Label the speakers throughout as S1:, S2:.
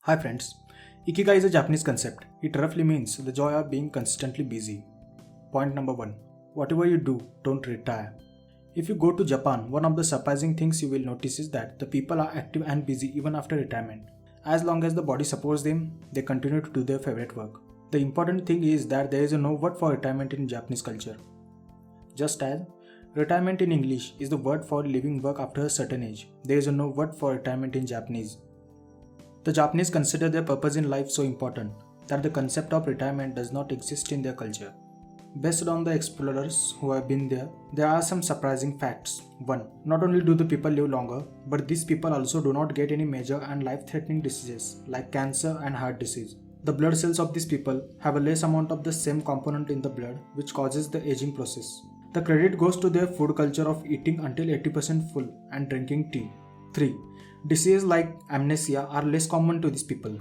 S1: Hi friends, Ikigai is a Japanese concept. It roughly means the joy of being consistently busy. Point number 1. Whatever you do, don't retire. If you go to Japan, one of the surprising things you will notice is that the people are active and busy even after retirement. As long as the body supports them, they continue to do their favorite work. The important thing is that there is no word for retirement in Japanese culture. Just as retirement in English is the word for leaving work after a certain age, there is no word for retirement in Japanese. The Japanese consider their purpose in life so important that the concept of retirement does not exist in their culture. Based on the explorers who have been there are some surprising facts. 1. Not only do the people live longer, but these people also do not get any major and life-threatening diseases like cancer and heart disease. The blood cells of these people have a less amount of the same component in the blood which causes the aging process. The credit goes to their food culture of eating until 80% full and drinking tea. 3. Diseases like amnesia are less common to these people.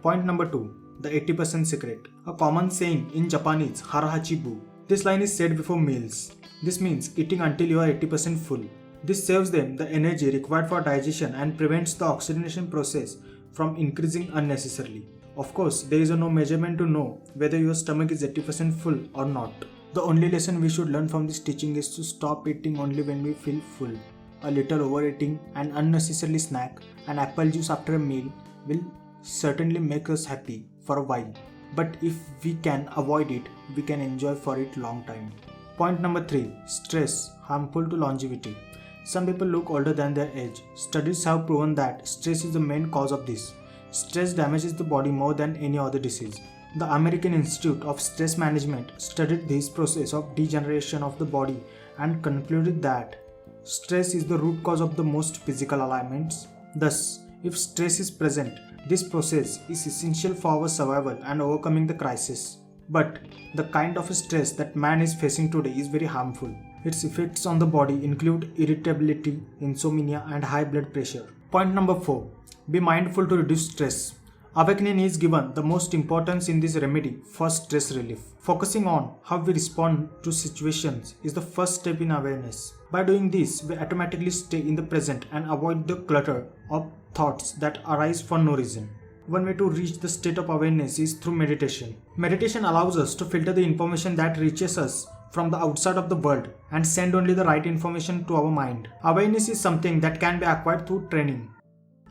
S1: Point number 2. The 80% secret. A common saying in Japanese, harahachi bu. This line is said before meals. This means eating until you are 80% full. This saves them the energy required for digestion and prevents the oxidation process from increasing unnecessarily. Of course, there is no measurement to know whether your stomach is 80% full or not. The only lesson we should learn from this teaching is to stop eating only when we feel full. A little overeating and unnecessarily snack and apple juice after a meal will certainly make us happy for a while. But if we can avoid it, we can enjoy for it long time. Point number 3. Stress harmful to longevity. Some people look older than their age. Studies have proven that stress is the main cause of this. Stress damages the body more than any other disease. The American Institute of Stress Management studied this process of degeneration of the body and concluded that stress is the root cause of the most physical ailments. Thus, if stress is present, this process is essential for our survival and overcoming the crisis. But the kind of stress that man is facing today is very harmful. Its effects on the body include irritability, insomnia, and high blood pressure. Point number 4. Be mindful to reduce stress. Awakening is given the most importance in this remedy for stress relief. Focusing on how we respond to situations is the first step in awareness. By doing this, we automatically stay in the present and avoid the clutter of thoughts that arise for no reason. One way to reach the state of awareness is through meditation. Meditation allows us to filter the information that reaches us from the outside of the world and send only the right information to our mind. Awareness is something that can be acquired through training.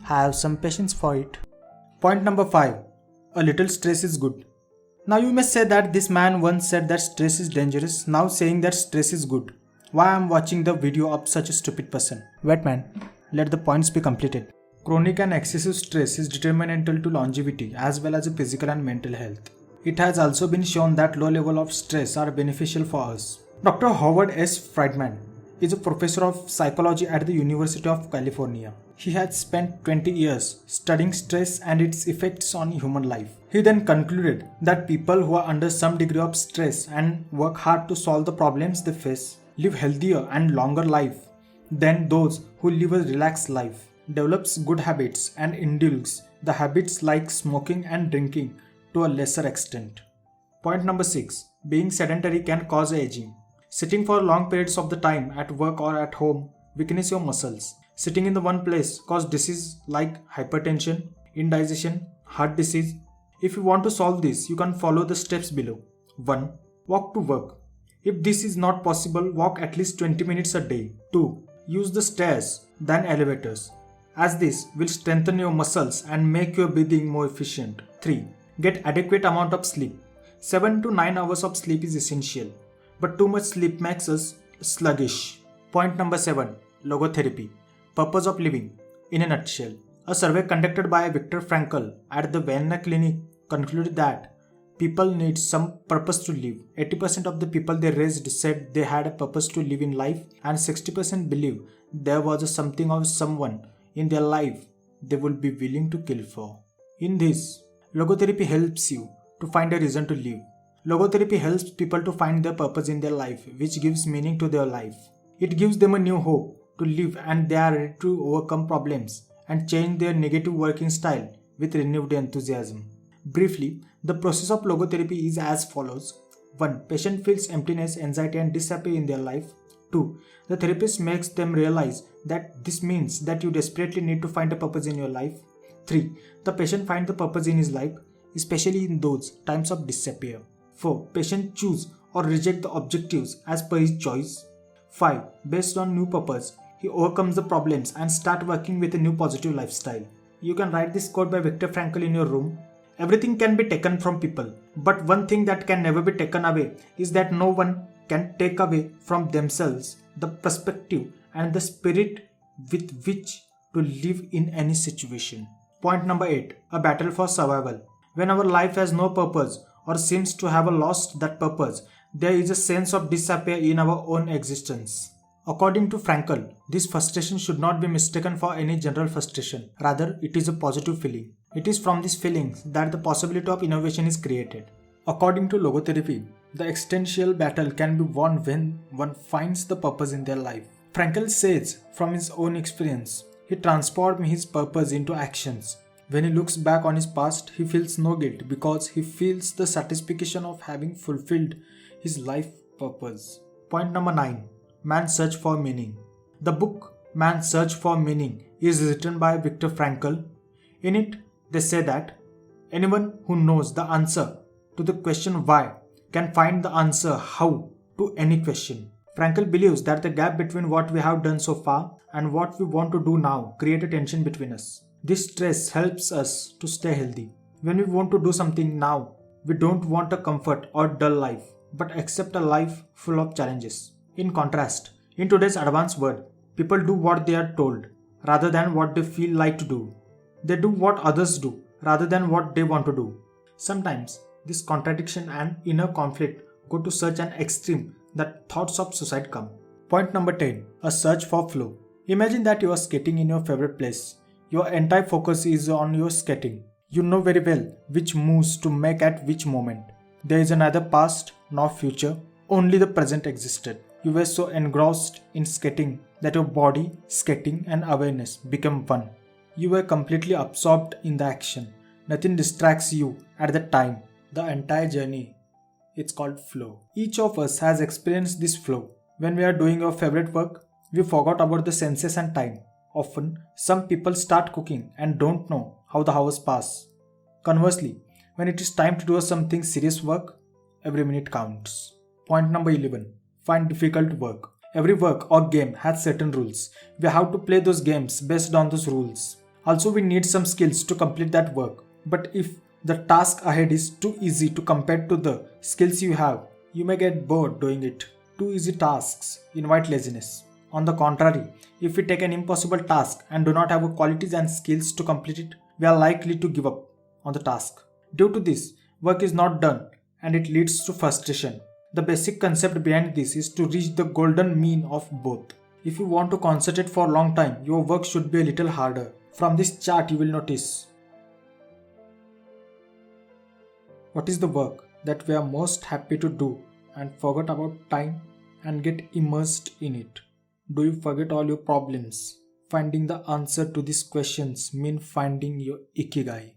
S1: Have some patience for it. Point number 5. A little stress is good. Now you may say that this man once said that stress is dangerous, now saying that stress is good. Why I am watching the video of such a stupid person? Wait man, let the points be completed. Chronic and excessive stress is detrimental to longevity as well as physical and mental health. It has also been shown that low level of stress are beneficial for us. Dr. Howard S. Friedman is a professor of psychology at the University of California. He had spent 20 years studying stress and its effects on human life. He then concluded that people who are under some degree of stress and work hard to solve the problems they face live healthier and longer life than those who live a relaxed life, develops good habits and indulges the habits like smoking and drinking to a lesser extent. Point number 6. Being sedentary can cause aging. Sitting for long periods of the time at work or at home weakens your muscles. Sitting in the one place causes disease like hypertension, indigestion, heart disease. If you want to solve this, you can follow the steps below. 1. Walk to work. If this is not possible, walk at least 20 minutes a day. 2. Use the stairs than elevators, as this will strengthen your muscles and make your breathing more efficient. 3. Get adequate amount of sleep. 7 to 9 hours of sleep is essential, but too much sleep makes us sluggish. Point number 7. Logotherapy. Purpose of living. In a nutshell, a survey conducted by Viktor Frankl at the Vienna Clinic concluded that people need some purpose to live. 80% of the people they raised said they had a purpose to live in life, and 60% believe there was something or someone in their life they would be willing to kill for. In this, logotherapy helps you to find a reason to live. Logotherapy helps people to find their purpose in their life, which gives meaning to their life. It gives them a new hope to live, and they are ready to overcome problems and change their negative working style with renewed enthusiasm. Briefly, the process of logotherapy is as follows. 1. Patient feels emptiness, anxiety and disappear in their life. 2. The therapist makes them realize that this means that you desperately need to find a purpose in your life. 3. The patient finds the purpose in his life, especially in those times of despair. 4. Patient choose or reject the objectives as per his choice. 5. Based on new purpose, he overcomes the problems and start working with a new positive lifestyle. You can write this quote by Viktor Frankl in your room. Everything can be taken from people, but one thing that can never be taken away is that no one can take away from themselves the perspective and the spirit with which to live in any situation. Point number 8. A battle for survival. When our life has no purpose or seems to have lost that purpose, there is a sense of despair in our own existence. According to Frankl, this frustration should not be mistaken for any general frustration. Rather, it is a positive feeling. It is from these feelings that the possibility of innovation is created. According to logotherapy, the existential battle can be won when one finds the purpose in their life. Frankl says from his own experience, he transformed his purpose into actions. When he looks back on his past, he feels no guilt because he feels the satisfaction of having fulfilled his life purpose. Point number 9. Man's Search for Meaning. The book Man's Search for Meaning is written by Viktor Frankl. In it, they say that anyone who knows the answer to the question why can find the answer how to any question. Frankl believes that the gap between what we have done so far and what we want to do now creates a tension between us. This stress helps us to stay healthy. When we want to do something now, we don't want a comfort or dull life, but accept a life full of challenges. In contrast, in today's advanced world, people do what they are told rather than what they feel like to do. They do what others do rather than what they want to do. Sometimes, this contradiction and inner conflict go to such an extreme that thoughts of suicide come. Point number 10. A search for flow. Imagine that you are skating in your favorite place. Your entire focus is on your skating. You know very well which moves to make at which moment. There is neither past nor future, only the present existed. You were so engrossed in skating that your body, skating and awareness became one. You were completely absorbed in the action. Nothing distracts you at the time. The entire journey, it's called flow. Each of us has experienced this flow. When we are doing our favorite work, we forgot about the senses and time. Often, some people start cooking and don't know how the hours pass. Conversely, when it is time to do something serious work, every minute counts. Point number 11. Find difficult work. Every work or game has certain rules. We have to play those games based on those rules. Also, we need some skills to complete that work. But if the task ahead is too easy to compare to the skills you have, you may get bored doing it. Too easy tasks invite laziness. On the contrary, if we take an impossible task and do not have the qualities and skills to complete it, we are likely to give up on the task. Due to this, work is not done and it leads to frustration. The basic concept behind this is to reach the golden mean of both. If you want to concentrate for a long time, your work should be a little harder. From this chart you will notice what is the work that we are most happy to do and forget about time and get immersed in it. Do you forget all your problems? Finding the answer to these questions mean finding your Ikigai.